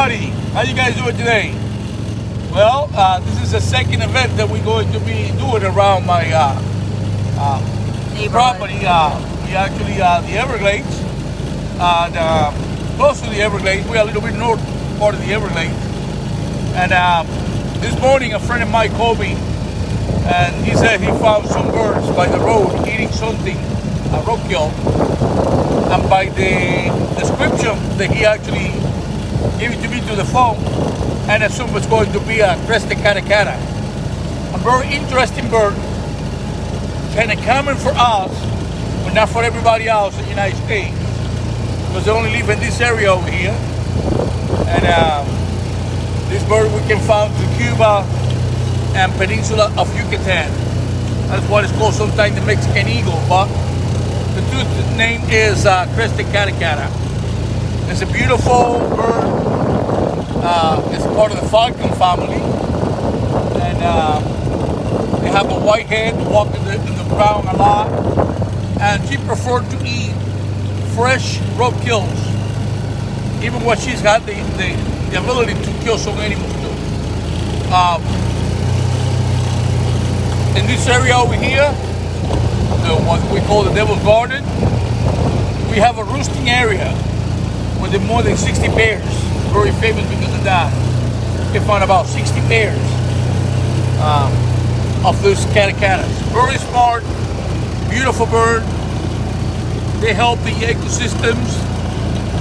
everybody. How you guys doing today? Well, this is the second event that we're going to be doing around my property. We actually the Everglades, close to the Everglades. We're a little bit north part of the Everglades. And this morning, a friend of mine called me, and he said he found some birds by the road eating something, a roadkill. And by the description that he actually gave it to me through the phone, and assumed it's going to be a crested caracara. A very interesting bird, kind of common for us, but not for everybody else in the United States, because they only live in this area over here. And this bird we can find to Cuba and peninsula of Yucatan. That's what it's called sometimes, the Mexican eagle, but the true name is crested caracara. It's a beautiful bird. It's part of the falcon family, and they have a white head, walk in the ground a lot, and she prefers to eat fresh roadkills, even when she's got the ability to kill some animals too. In this area over here, what we call the Devil's Garden, we have a roosting area with more than 60 pairs. Very famous because of that. You can find about 60 pairs of those caracaras. Very smart, beautiful bird. They help the ecosystems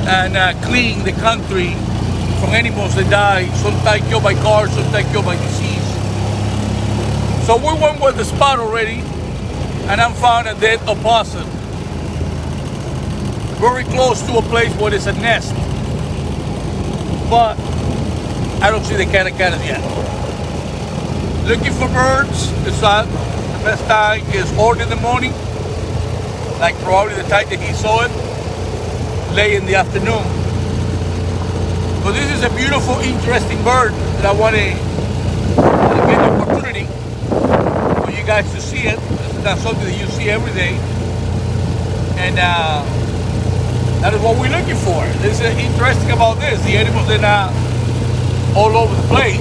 and clean the country from animals that die, sometimes killed by cars, sometimes killed by disease. So we went with the spot already, and I found a dead opossum. Very close to a place where there's a nest. But I don't see the caracaras yet. Looking for birds, it's the best time is early in the morning, like probably the time that he saw it, late in the afternoon. But this is a beautiful, interesting bird that I want to get the opportunity for you guys to see it. It's not something that you see every day. And that is what we're looking for. This is interesting about this. The animals are not all over the place.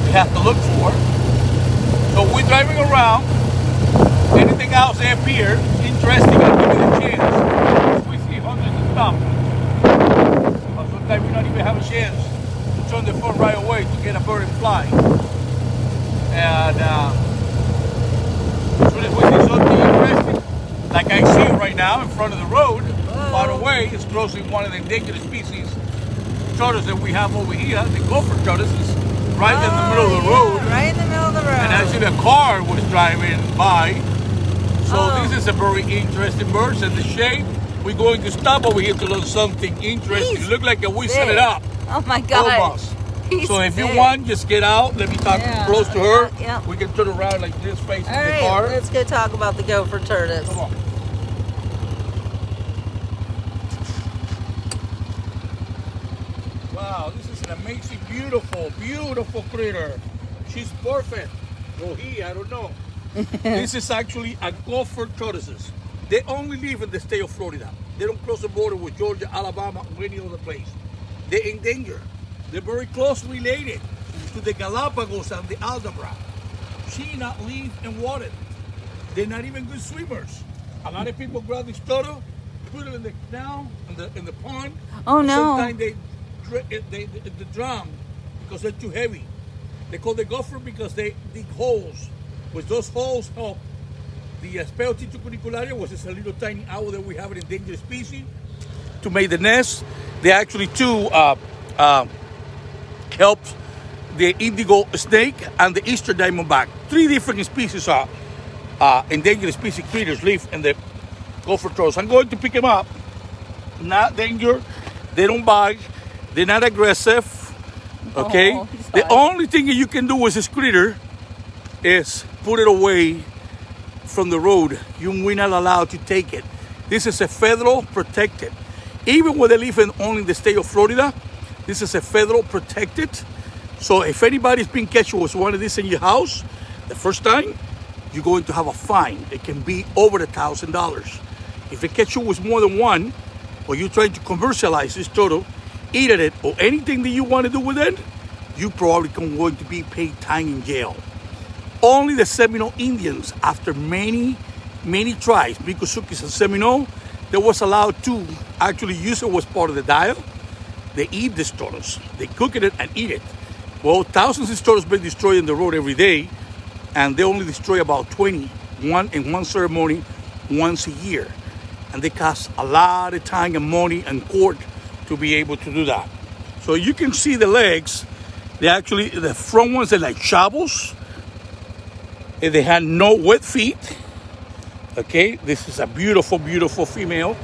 We have to look for. So we're driving around. Anything else they appear interesting, I'll give it a chance. We see hundreds of stuff. But sometimes we don't even have a chance to turn the phone right away to get a bird and fly. And as soon as we see something interesting, like I see it right now in front of the road, far away, it's crossing one of the endangered species tortoise that we have over here. The Gopher tortoise is right in the middle of the road. Right in the middle of the road. And actually a car was driving by. So this is a very interesting bird. And the shape, we're going to stop over here to learn something interesting. It looks like we set it up. Oh my God. Almost. So if you want, just get out. Let me talk close to her. Yeah. We can turn around like this, facing the All car. right, let's go talk about the Gopher tortoise. Come on. Wow, this is an amazing, beautiful, beautiful critter. She's perfect. Well, I don't know. This is actually a Gopher tortoises. They only live in the state of Florida. They don't cross the border with Georgia, Alabama, or any other place. They're endangered. They're very closely related to the Galapagos and the Aldabra. She not live in water. They're not even good swimmers. A lot of people grab this turtle, put it in the canal, in the pond. Oh no! Sometimes they drown because they're too heavy. They call the Gopher because they dig holes. Which those holes help the Speotito cunicularia, which is a little tiny owl that we have an endangered species, to make the nest. They actually too help the indigo snake and the eastern diamondback. 3 different species are endangered species critters live in the Gopher tortoise. I'm going to pick them up. Not danger. They don't bite. They're not aggressive. Okay. Oh, the only thing that you can do with this critter is put it away from the road. We're not allowed to take it. This is a federal protected. Even when they live only in the state of Florida, this is a federal protected. So if anybody's been catched with one of these in your house, the first time, you're going to have a fine. It can be over $1,000. If they catch you with more than one, or you're trying to commercialize this turtle, eaten it or anything that you want to do with it, you probably going to be paid time in jail. Only the Seminole Indians, after many tribes, Miccosukis and Seminole, they was allowed to actually use it as part of the diet. They eat this tortoise. They cook it and eat it. Well, thousands of tortoises been destroyed in the road every day, and they only destroy about 20, one in one ceremony once a year. And they cost a lot of time and money and court to be able to do that. So you can see the legs. They actually, the front ones are like shovels. And they had no wet feet. Okay, this is a beautiful, beautiful female,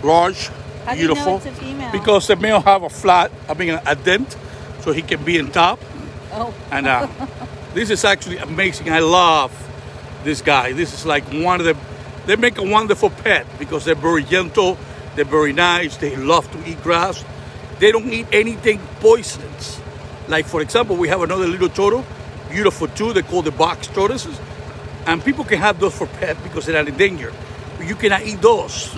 large, How do you know beautiful. it's a female? Because the male have a dent, so he can be in top. Oh. And this is actually amazing. I love this guy. This is like one of the. They make a wonderful pet because they're very gentle. They're very nice. They love to eat grass. They don't eat anything poisonous. Like for example, we have another little turtle. Beautiful too. They call the box tortoises, and people can have those for pet because they're not in danger. But you cannot eat those,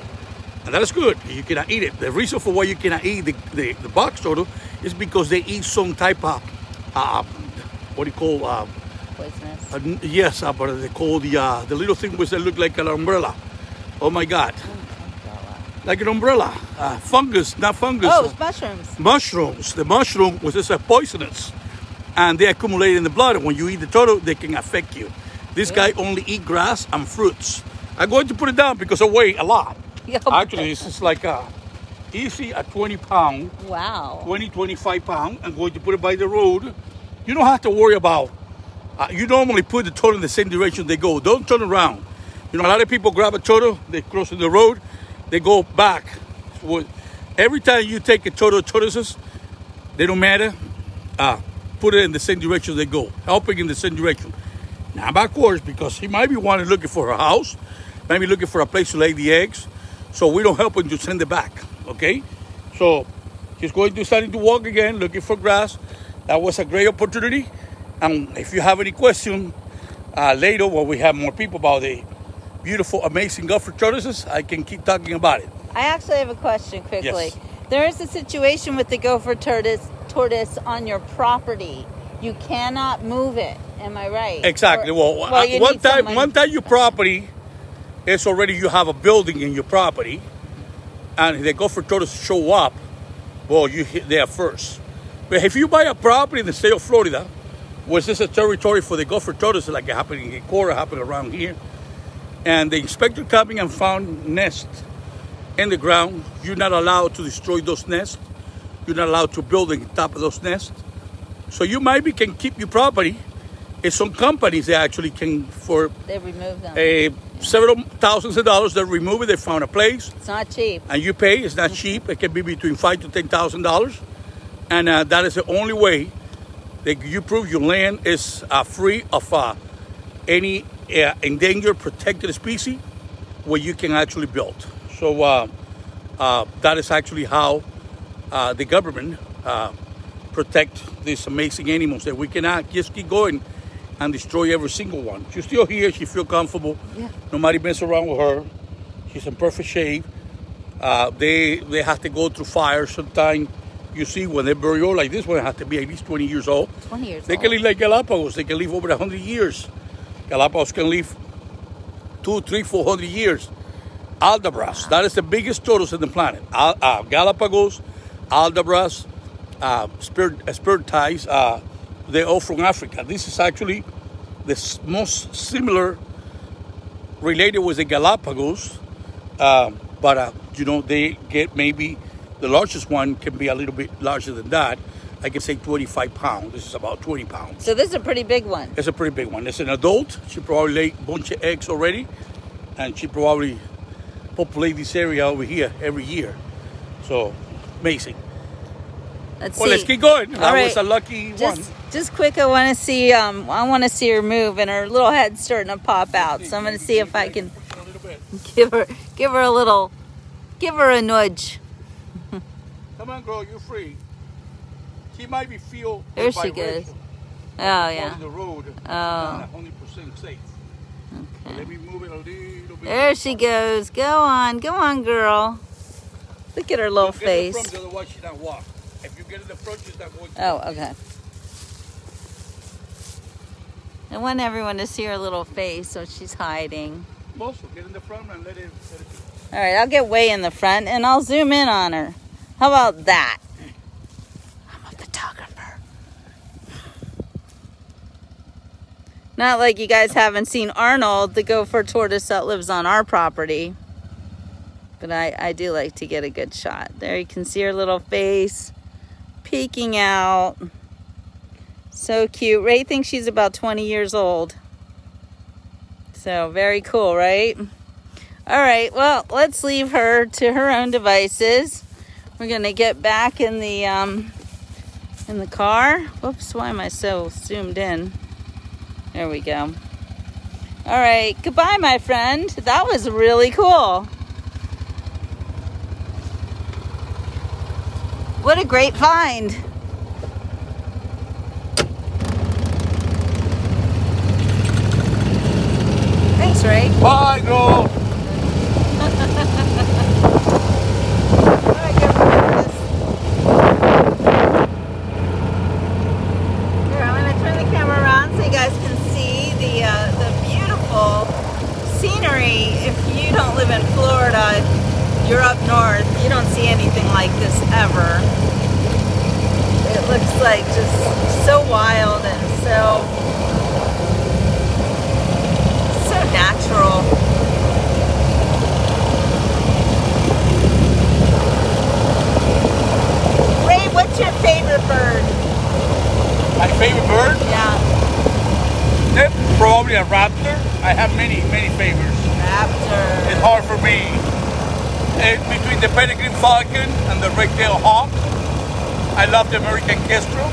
and that is good. You cannot eat it. The reason for why you cannot eat the box turtle is because they eat some type of what do you call Poisonous. yes, but they call the little thing which they look like an umbrella. Oh my God, like an umbrella. Fungus, not fungus. Oh, it's mushrooms. Mushrooms. The mushroom was just poisonous. And they accumulate in the blood. And when you eat the turtle, they can affect you. This guy only eat grass and fruits. I'm going to put it down because I weigh a lot. Actually, this is like easy a 20 pound. Wow. 25 pound. I'm going to put it by the road. You don't have to worry about. You normally put the turtle in the same direction they go. Don't turn around. You know, a lot of people grab a turtle, they cross the road, they go back. Every time you take a tortoises, they don't matter. Put it in the same direction they go, helping in the same direction. Now backwards, because he might be looking for a house, maybe looking for a place to lay the eggs. So we don't help him to send it back, okay? So he's starting to walk again, looking for grass. That was a great opportunity. And if you have any question later when we have more people about the beautiful, amazing Gopher tortoises, I can keep talking about it. I actually have a question quickly. Yes. There is a situation with the Gopher tortoise on your property. You cannot move it. Am I right? Exactly. One time your property is already, you have a building in your property, and the Gopher tortoise show up, well, you hit there first. But if you buy a property in the state of Florida, which is a territory for the Gopher tortoise, like it happened in Cora, happened around here, and the inspector coming and found nest in the ground, you're not allowed to destroy those nests. You're not allowed to build on top of those nests. So you maybe can keep your property. And some companies, they actually can, they remove them. Several thousands of dollars, they remove it. They found a place. It's not cheap. And you pay. It's not cheap. It can be between $5,000 to $10,000. And that is the only way that you prove your land is free of any endangered, protected species where you can actually build. So that is actually how the government protect these amazing animals, that we cannot just keep going and destroy every single one. She's still here. She feel comfortable. Yeah. Nobody mess around with her. She's in perfect shape. They have to go through fire sometimes. You see, when they bury her like this one, has to be at least 20 years old. 20 years They old. can live like Galapagos. They can live over 100 years. Galapagos can live 200, 300, 400 years. Aldabras, that is the biggest tortoise on the planet. Galapagos, Aldabras, spirit ties, they're all from Africa. This is actually the most similar related with the Galapagos, but they get maybe the largest one can be a little bit larger than that. I can say 25 pounds. This is about 20 pounds. So this is a pretty big one. It's a pretty big one. It's an adult. She probably laid a bunch of eggs already, and she probably populate this area over here every year. So amazing. Let's keep going. That was a lucky one. Just quick, I want to see her move, and her little head's starting to pop out. So I'm going to see if I can give her a nudge. Come on, girl, you're free. She might be feel. There she goes. Oh yeah. The road. Oh. Not 100% safe. Okay. Let me move it a little bit. There she goes. Go on, girl. Look at her little face. Otherwise she not walk. If you get in the front, she's not going to. Oh, okay. I want everyone to see her little face, so she's hiding. Also, get in the front and let it All right, I'll get way in the front and I'll zoom in on her. How about that? I'm a photographer. Not like you guys haven't seen Arnold, the gopher tortoise that lives on our property. But I do like to get a good shot. There you can see her little face peeking out. So cute. Ray thinks she's about 20 years old. So very cool, right? All right, well, let's leave her to her own devices. We're gonna get back in the car. Whoops, why am I so zoomed in? There we go. All right, goodbye, my friend. That was really cool. What a great find. Thanks, Ray. Bye, girl. If you don't live in Florida, you're up north, you don't see anything like this ever. It looks like just so wild and so natural. Ray, what's your favorite bird? My favorite bird? Yeah. Probably a raptor. I have many favorites. Raptor. It's hard for me. Between the peregrine falcon and the red-tailed hawk, I love the American kestrel.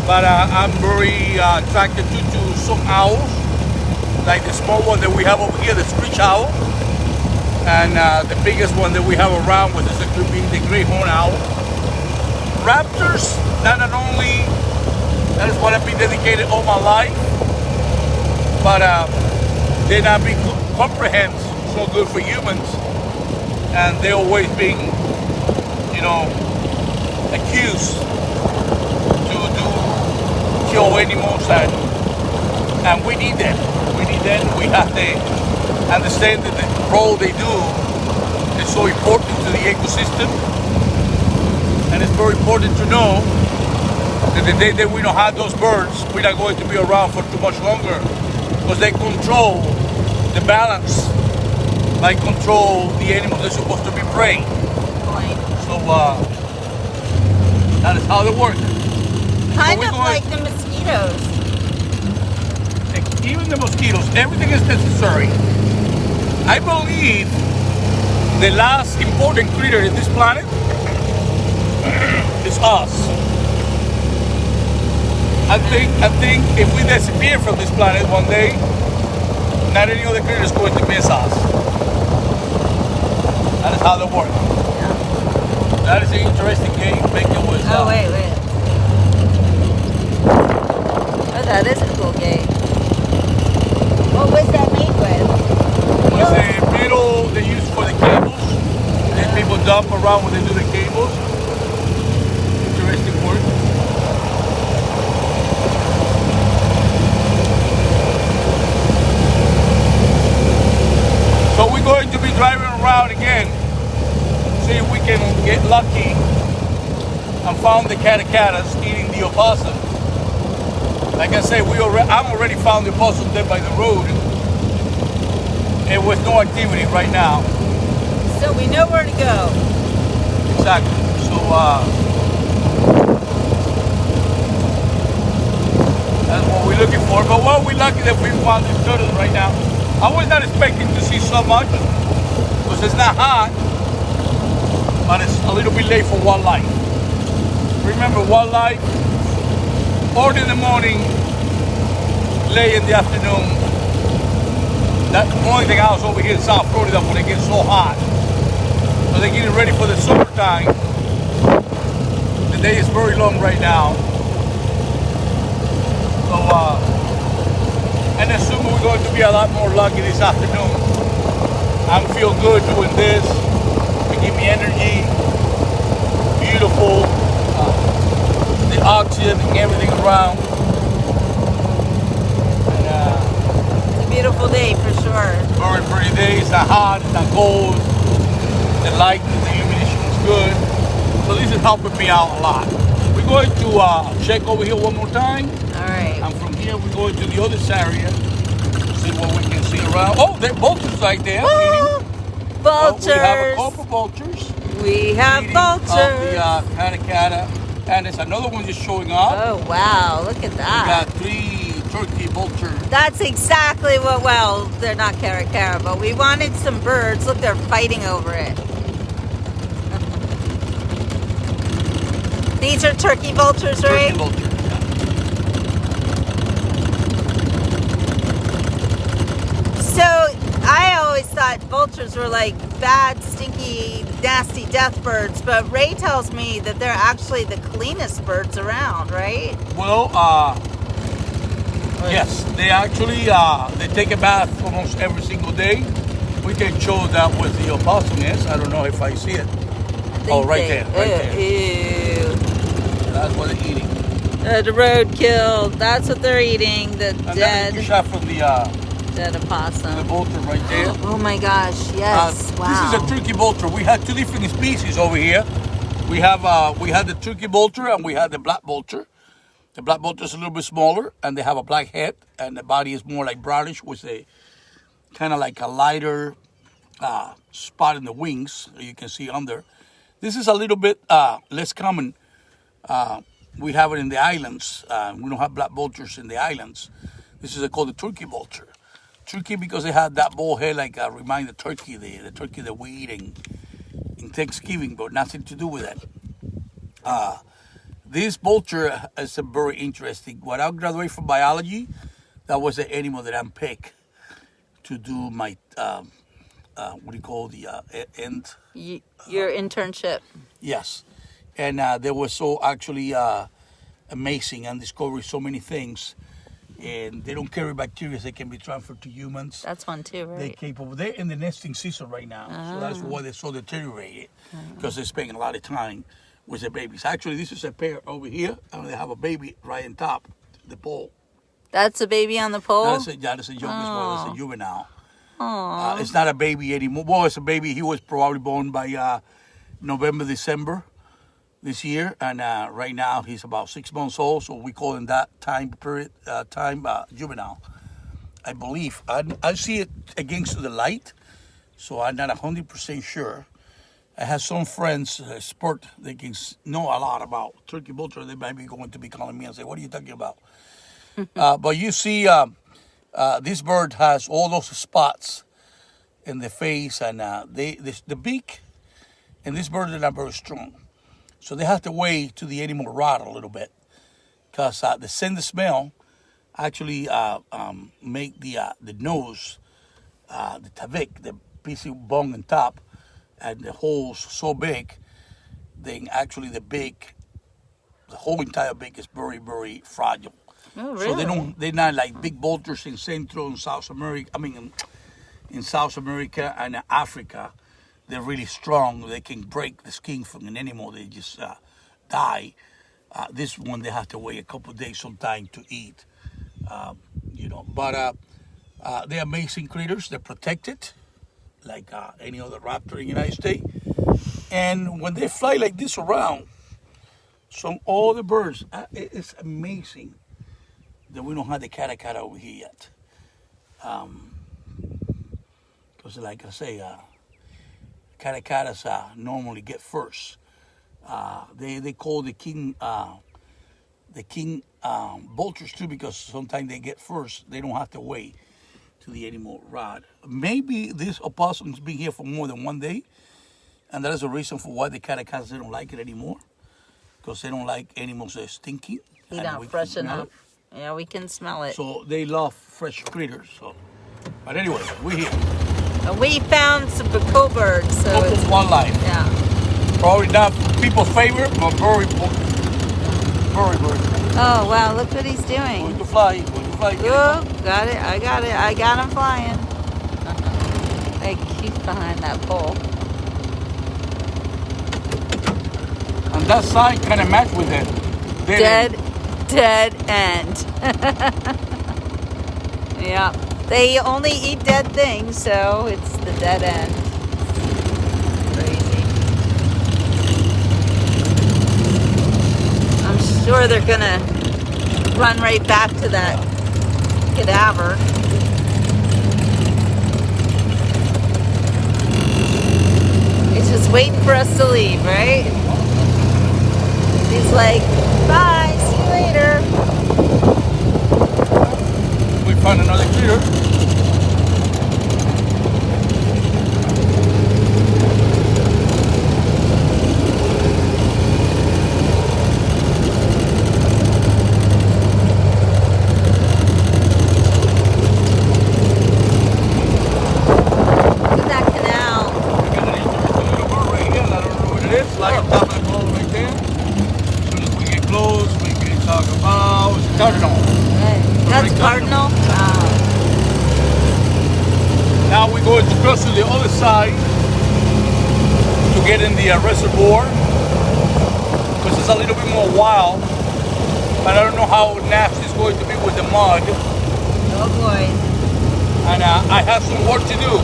But I'm very attracted to some owls, like the small one that we have over here, the screech owl, and the biggest one that we have around with is the great horned owl. Raptors, not only that is what I've been dedicated all my life, but they're not being comprehend so good for humans, and they're always being, accused to kill animals, and we need them. We need them. We have to understand that the role they do is so important to the ecosystem, and it's very important to know that the day that we don't have those birds, we're not going to be around for too much longer, because they control the balance, like control the animals they're supposed to be prey. So that is how they work. Kind of like the mosquitoes. Even the mosquitoes, everything is necessary. I believe the last important creature in this planet is us. I think if we disappear from this planet one day, not any other creature is going to miss us. That is how they work. Yeah. That is an interesting game. Make it with. Oh wait. Oh, that is a cool game. What was that made with? It's a middle they use for the cables. And people dump around when they do the cables. Interesting work. So we're going to be driving around again, see if we can get lucky and found the caracaras eating the opossum. Like I said, I'm already found the opossum there by the road. It was no activity right now. So we know where to go. Exactly. So that's what we're looking for. But we're lucky that we found this turtle right now. I was not expecting to see so much, because it's not hot, but it's a little bit late for wildlife. Remember, wildlife, early in the morning, late in the afternoon. That's the only thing else over here in South Florida when it gets so hot. So they're getting ready for the summertime. The day is very long right now. So, and assuming we're going to be a lot more lucky this afternoon. I feel good doing this. It gives me energy. Beautiful. around. And, It's a beautiful day for sure. very pretty day. It's not hot, it's not cold. The light, the illumination is good. So this is helping me out a lot. We're going to check over here one more time. All right. And from here we're going to the other area. See what we can see around. Oh, there are vultures right there. Woo! Vultures. We have a couple vultures. We have vultures. Of the caracara. And there's another one just showing up. Oh, wow. Look at We that. got 3 turkey vultures. That's exactly what, well, they're not caracara, but we wanted some birds. Look, they're fighting over it. These are turkey vultures, right? Turkey vultures. So I always thought vultures were like bad, stinky, nasty death birds, but Ray tells me that they're actually the cleanest birds around, right? Well, yes, they actually they take a bath almost every single day. We can show that with the opossum is. I don't know if I see it. Oh, right there, right there. Ew. That's what they're eating. The roadkill. That's what they're eating. The And dead, that's a shot from the opossum. vulture right there. Oh my gosh! Yes. Wow. This is a turkey vulture. We had 2 different species over here. We had the turkey vulture and we had the black vulture. The black vulture is a little bit smaller and they have a black head and the body is more like brownish with a kind of like a lighter spot in the wings that you can see under. This is a little bit less common. We have it in the islands. We don't have black vultures in the islands. This is called the turkey vulture. Turkey because they have that bald head like remind the turkey that we eat in Thanksgiving, but nothing to do with that. This vulture is a very interesting. When I graduated from biology, that was the animal that I picked to do my what do you call the end? Your internship. Yes, and they were so actually amazing and discovered so many things. And they don't carry bacteria that can be transferred to humans. That's one too, right? They're capable. They're in the nesting season right now, so that's why they're so deteriorated because they're spending a lot of time with the babies. Actually, this is a pair over here, and they have a baby right on top the pole. That's a baby on the pole? That's a youngest one. That's a juvenile. Aww. It's not a baby anymore. Well, it's a baby. He was probably born by November, December this year, and right now he's about 6 months old. So we call him that time period, juvenile. I believe I see it against the light, so I'm not 100% sure. I have some friends, sport, they can know a lot about turkey vulture. They might be going to be calling me and say, "What are you talking about?" But you see, this bird has all those spots in the face, and the beak, and this bird is not very strong. So they have to wait till the animal rot a little bit, because the scent, the smell, actually make the nose, the tavik, the piece of bone on top, and the holes so big, then actually the whole entire beak is very, very fragile. Oh, really? So they're not like big vultures in Central and South America. I mean, in South America and Africa. They're really strong. They can break the skin from an animal. They just die. This one, they have to wait a couple of days sometime to eat. But they're amazing critters. They're protected, like any other raptor in the United States. And when they fly like this around, all the birds, it's amazing that we don't have the caracara over here yet. Because like I say, caracaras normally get first. They call the king vultures too, because sometimes they get first. They don't have to wait till the animal rot. Maybe this opossum's been here for more than 1 day, and that is the reason for why the caracaras, they don't like it anymore, because they don't like animals that are stinky. They're not fresh enough. Yeah, we can smell it. So they love fresh critters. So, but anyway, we're here. We found some Baco birds, so Local it's, wildlife. yeah. Probably not people's favorite, but very, very, very. Oh wow, look what he's doing. Going to fly. Oh, got it. I got him flying. He's behind that pole. And that side kind of matched with it. Dead dead end. Yeah, they only eat dead things, so it's the dead end. Crazy. I'm sure they're gonna run right back to that cadaver. He's just waiting for us to leave, right? He's like, bye, see you later. We found another critter. Look at that canal. We got a little bird right here. I don't know what it is. Like on top of the pole right there. As soon as we get close, we can talk about it's a cardinal. That's cardinal? Wow. Now we're going to cross to the other side to get in the reservoir because it's a little bit more wild, but I don't know how nasty it's going to be with the mud. Oh boy. And I have some work to do.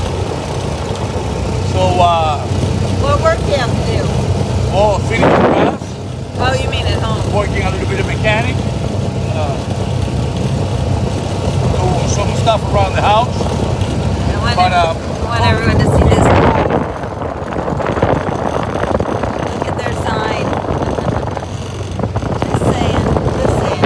So, What work do you have to do? finish the grass, Oh, you mean at home? working a little bit of mechanic, doing some stuff around the house. I want, But, I want everyone to see this. Look at their sign. Just saying. Just saying.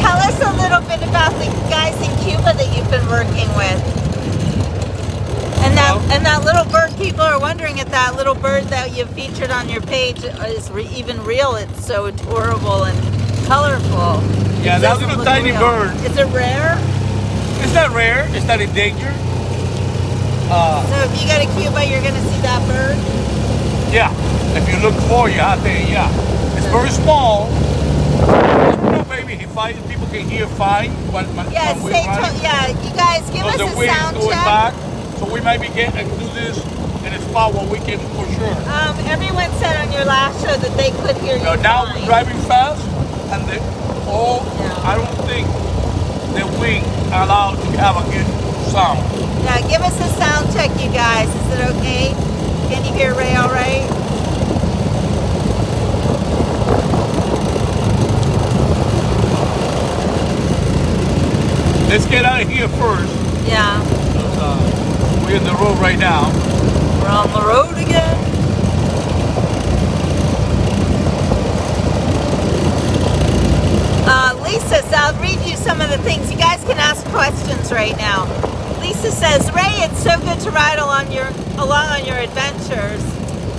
Tell us a little bit about the guys in Cuba that you've been working with. And that little bird, people are wondering if that little bird that you featured on your page is even real. It's so adorable and colorful. Yeah, that little tiny bird. Is it rare? It's not rare, it's not endangered. So if you go to Cuba, you're going to see that bird? Yeah, if you look for you out there, yeah. It's very small. You know, baby, he finds people can hear fine. Yeah, yeah, you guys give us the a wind sound is going check. back, so we might be getting to do this in a spot where we can for sure. Everyone said on your last show that they could hear you Now fine. we're driving fast, and I don't think the wing allowed to have a good sound. Yeah, give us a sound check, you guys. Is it okay? Can you hear Ray all right? Let's get out of here first. Yeah. We're in the road right now. We're on the road again. Lisa, so I'll read you some of the things. You guys can ask questions right now. Lisa says, Ray, it's so good to ride along on your adventures.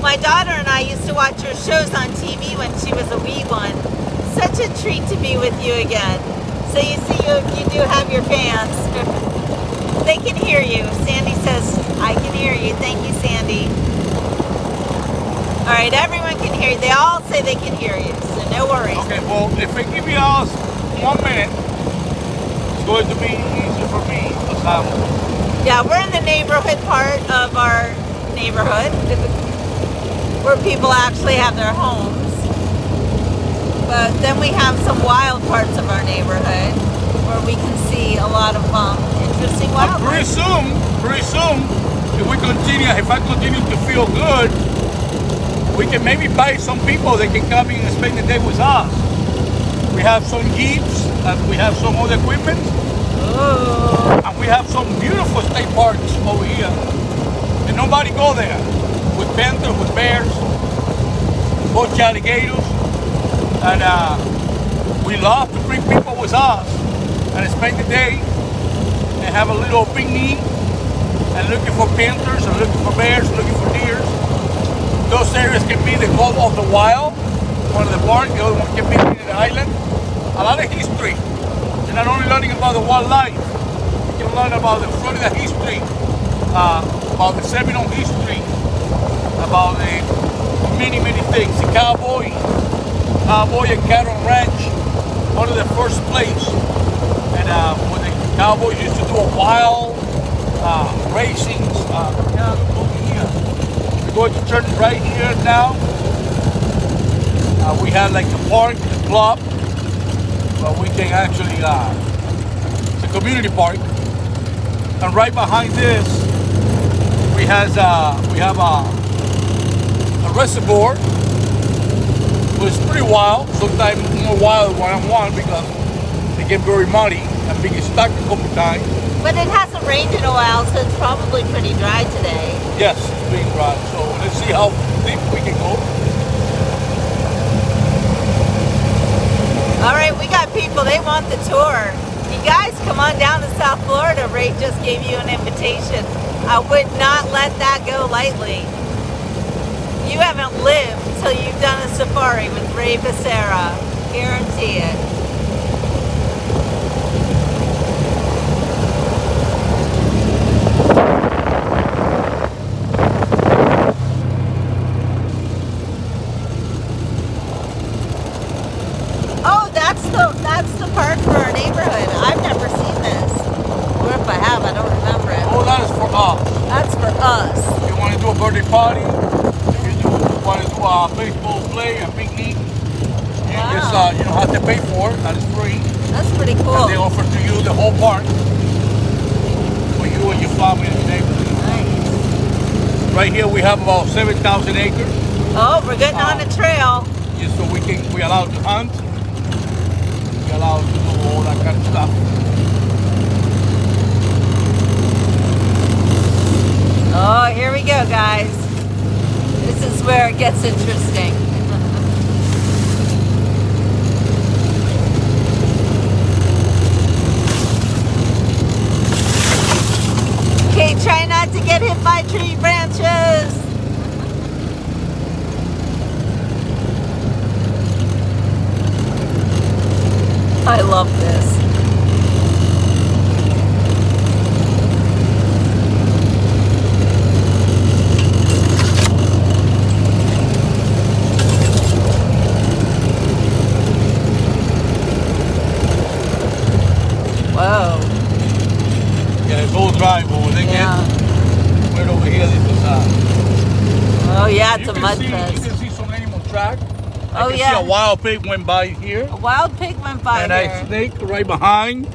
My daughter and I used to watch your shows on TV when she was a wee one. Such a treat to be with you again. So you see, you do have your fans. They can hear you. Sandy says, I can hear you. Thank you, Sandy. All right, everyone can hear you. They all say they can hear you, so no worries. Okay, well, if I give you all 1 minute, it's going to be easier for me. Yeah, we're in the neighborhood part of our neighborhood where people actually have their homes. But then we have some wild parts of our neighborhood where we can see a lot of interesting wildlife. Pretty soon, if I continue to feel good, we can maybe buy some people that can come in and spend the day with us. We have some jeeps and we have some other equipment. Oh. And we have some beautiful state parks over here. And nobody go there. With panthers, with bears, bunch of alligators. And we love to bring people with us and spend the day and have a little picnic and looking for panthers and looking for bears, looking for deer. Those areas can be the Gulf of the Wild, one of the parks, the other one can be in the island. A lot of history. You're not only learning about the wildlife, you can learn about the Florida history, about the Seminole history, about the many things. The cowboy and cattle ranch, one of the first place. And when the cowboys used to do a wild racings. Yeah, over here. We're going to turn right here now. We have like a park, a club, but we can actually, it's a community park. And right behind this, we have a reservoir. So it's pretty wild, sometimes more wild one-on-one because they get very muddy and be stuck a couple times. But it hasn't rained in a while, so it's probably pretty dry today. Yes, it's being dry. So let's see how deep we can go. All right, we got people, they want the tour. You guys, come on down to South Florida. Ray just gave you an invitation. I would not let that go lightly. You haven't lived till you've done a safari with Rey Becerra. Guarantee it. Oh, that's the park for our neighborhood. I've never seen this. Or if I have, I don't remember it. Oh, that is for us. That's for us. If you want to do a birthday party, if you want to do a baseball play, a picnic, you just you don't have to pay for it. That is free. That's pretty cool. And they offer to you the whole park for you and your family and your neighbors. Nice. Right here we have about 7,000 acres. Oh, we're getting on a trail. Just so we allowed to hunt. We allowed to do all that kind of stuff. Oh, here we go, guys. This is where it gets interesting. Okay, try not to get hit by tree branches. I love this. Whoa. Yeah, it's all dry over there. Yeah. Right over here, this is Oh yeah, it's you a can mud see, fest. You can see some animal track. Oh, I can yeah. see a wild pig went by here. A wild pig went by And here. a snake right behind.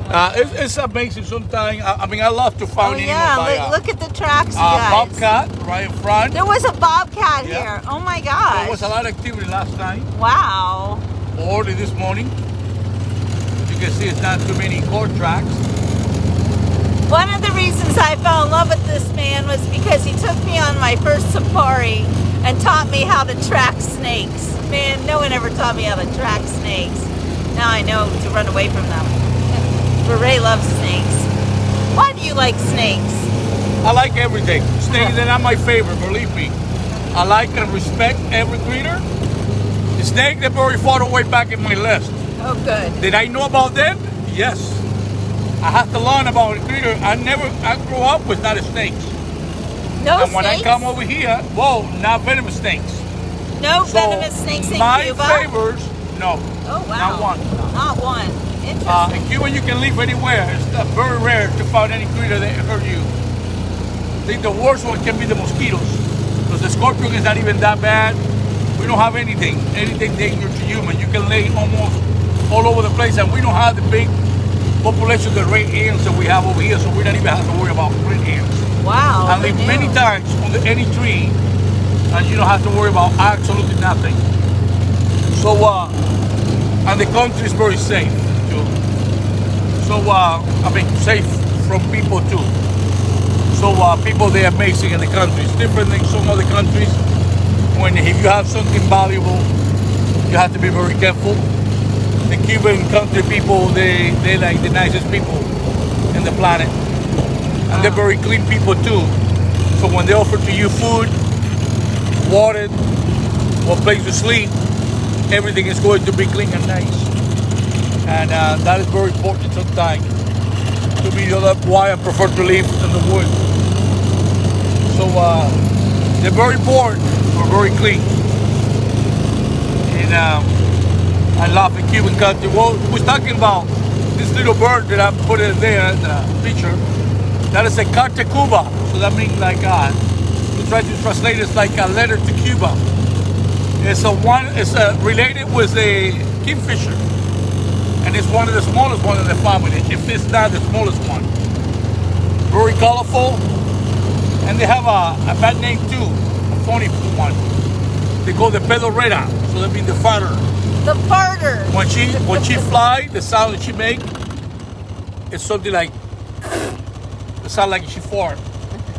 It's amazing sometimes. I mean, I love to Oh find animals yeah, by look at the tracks, you guys. bobcat right in front. There was a bobcat Yeah. here. Oh my gosh. There was a lot of activity last night, Wow. or early this morning. You can see it's not too many cord tracks. One of the reasons I fell in love with this man was because he took me on my first safari and taught me how to track snakes. Man, no one ever taught me how to track snakes. Now I know to run away from them. But Ray loves snakes. Why do you like snakes? I like everything. Snakes are not my favorite, believe me. I like and respect every creature. The snake, they're very far away back in my list. Oh, good. Did I know about them? Yes. I have to learn about a creature. I grew up with not snakes. No And when I snakes? come over here, whoa, not venomous snakes. No So, venomous snakes in my Cuba? favors, no. Oh, wow. Not one. Not one. Interesting. In Cuba, you can live anywhere. It's very rare to find any creature that hurt you. I think the worst one can be the mosquitoes. Because the scorpion is not even that bad. We don't have anything dangerous to human. You can lay almost all over the place, and we don't have the big population of the red ants that we have over here, so we don't even have to worry about red ants. Wow. I live who many knew? times under any tree, and you don't have to worry about absolutely nothing. So, and the country is very safe too. So, I mean, safe from people too. So, people, they're amazing in the country. It's different than some other countries. When if you have something valuable, you have to be very careful. The Cuban country people, they're like the nicest people in the planet. And they're very clean people too. So when they offer to you food, water, or place to sleep, everything is going to be clean and nice. And that is very important sometimes. To me, that's why I prefer to live in the woods. So they're very important, but very clean. And I love the Cuban country. Well, we're talking about this little bird that I put in there, the picture. That is a carta Cuba. So that means like, to try to translate, it's like a letter to Cuba. It's related with a kingfisher. And it's one of the smallest ones in the family, if it's not the smallest one. Very colorful. And they have a bad name too, a funny one. They call the pedorrera, so that means the farter. The farter. When she fly, the sound that she make, it's something like, it sounds like she fart.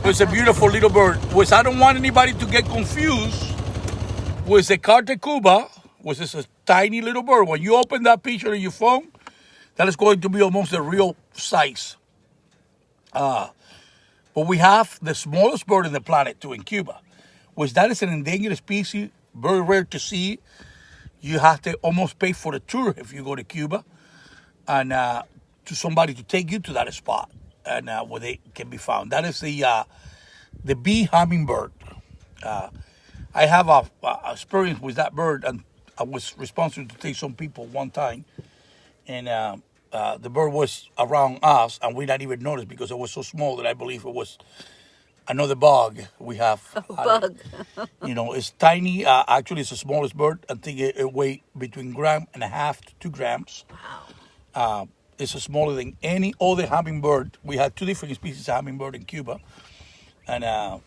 It's a beautiful little bird. Which I don't want anybody to get confused with the carta Cuba, which is a tiny little bird. When you open that picture on your phone, that is going to be almost the real size. But we have the smallest bird in the planet too in Cuba, which that is an endangered species, very rare to see. You have to almost pay for the tour if you go to Cuba, and to somebody to take you to that spot and where they can be found. That is the bee hummingbird. I have a experience with that bird, and I was responsible to take some people one time, and the bird was around us, and we not even noticed because it was so small that I believe it was another bug we have. A bug. It's tiny. Actually, it's the smallest bird. I think it weighs between 1.5 grams to 2 grams. Wow. It's smaller than any other hummingbird. We had 2 different species of hummingbird in Cuba, and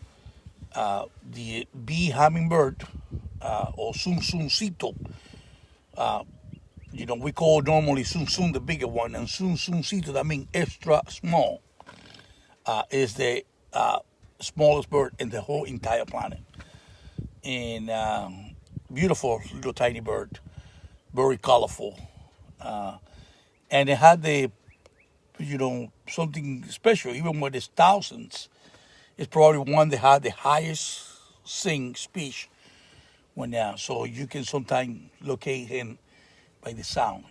the bee hummingbird, or sunsuncito. We call normally sunsun the bigger one, and sunsuncito, that means extra small, is the smallest bird in the whole entire planet. And beautiful little tiny bird, very colorful. And it had something special, even when it's thousands. It's probably one that had the highest sing speech so you can sometimes locate him by the sound.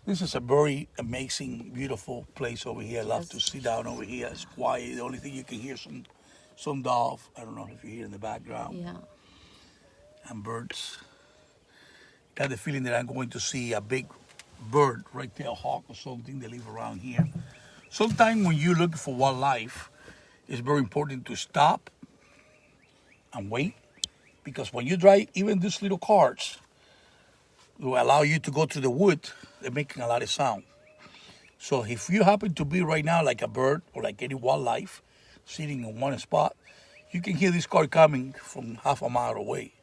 This is a very amazing, beautiful place over here. I love to sit down over here. It's quiet. The only thing you can hear some dove. I don't know if you hear in the background. Yeah. And birds. Got the feeling that I'm going to see a big bird right there, a hawk or something. They live around here. Sometimes when you're looking for wildlife, it's very important to stop and wait, because when you drive, even these little cars will allow you to go through the wood. They're making a lot of sound. So if you happen to be right now like a bird or like any wildlife sitting in one spot, you can hear this car coming from half a mile away.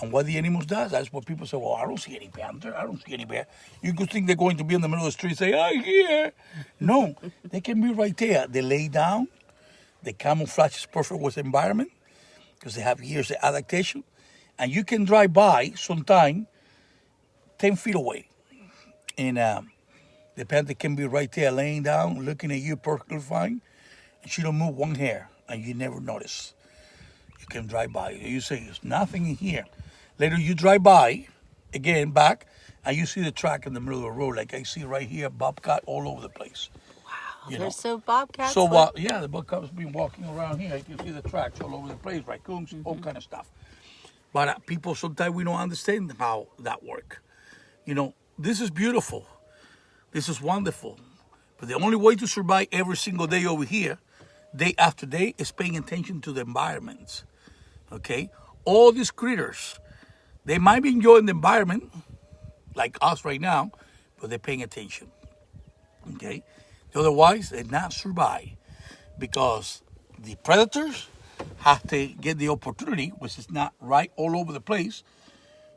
And what the animals does, that's what people say, well, I don't see any panther, I don't see any bear. You could think they're going to be in the middle of the street and say, I'm here. No, they can be right there. They lay down. The camouflage is perfect with the environment because they have years of adaptation. And you can drive by sometime 10 feet away. And the panther can be right there laying down, looking at you perfectly fine. And she don't move one hair, and you never notice. You can drive by. You say, there's nothing in here. Later you drive by, again, back, and you see the track in the middle of the road. Like I see right here, bobcat all over the place. There's so bobcats. So, the bobcats been walking around here. You can see the tracks all over the place, raccoons, all kind of stuff. But people, sometimes we don't understand how that works. This is beautiful. This is wonderful. But the only way to survive every single day over here, day after day, is paying attention to the environments. Okay? All these critters, they might be enjoying the environment, like us right now, but they're paying attention. Okay? Otherwise, they not survive because the predators have to get the opportunity, which is not right all over the place,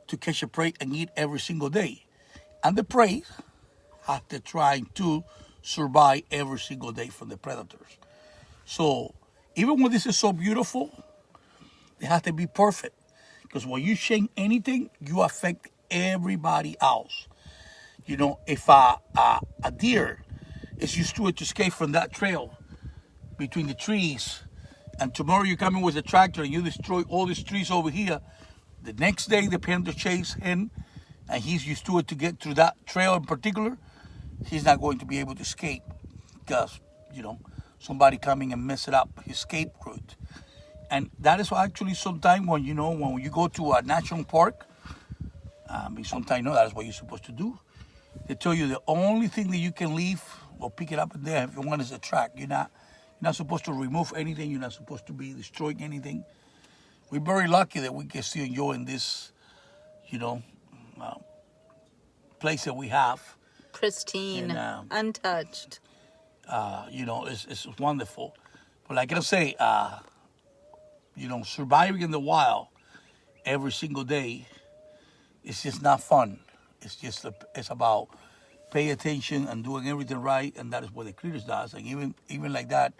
to catch a prey and eat every single day. And the prey have to try to survive every single day from the predators. So even when this is so beautiful, they have to be perfect. Because when you change anything, you affect everybody else. If a deer is used to escape from that trail between the trees, and tomorrow you come in with a tractor and you destroy all these trees over here, the next day the panther chase him, and he's used to it to get through that trail in particular, he's not going to be able to escape because, somebody coming and mess it up, his escape route. And that is actually sometimes when you go to a national park, sometimes that is what you're supposed to do. They tell you the only thing that you can leave or pick it up in there if you want is a track. You're not You're not supposed to remove anything. You're not supposed to be destroying anything. We're very lucky that we can still enjoy this, you know, place that we have. Pristine, And, untouched. You know, it's wonderful. But like I say, you know, surviving in the wild every single day, it's just not fun. It's about pay attention and doing everything right, and that is what the critters does. And even like that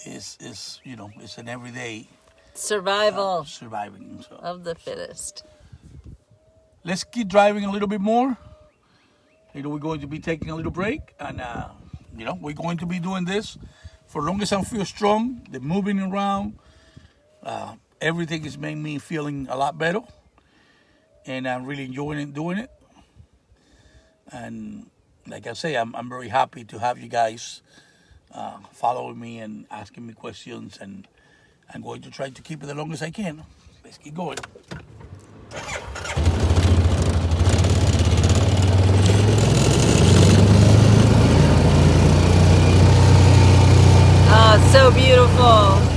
is you know, it's an everyday Survival surviving. So of the fittest. let's keep driving a little bit more. You know, we're going to be taking a little break, and you know, we're going to be doing this for as long as I feel strong. The moving around, everything is making me feeling a lot better, and I'm really enjoying it, doing it. And like I say, I'm very happy to have you guys following me and asking me questions, and I'm going to try to keep it the longest I can. Let's keep going. Oh, so beautiful.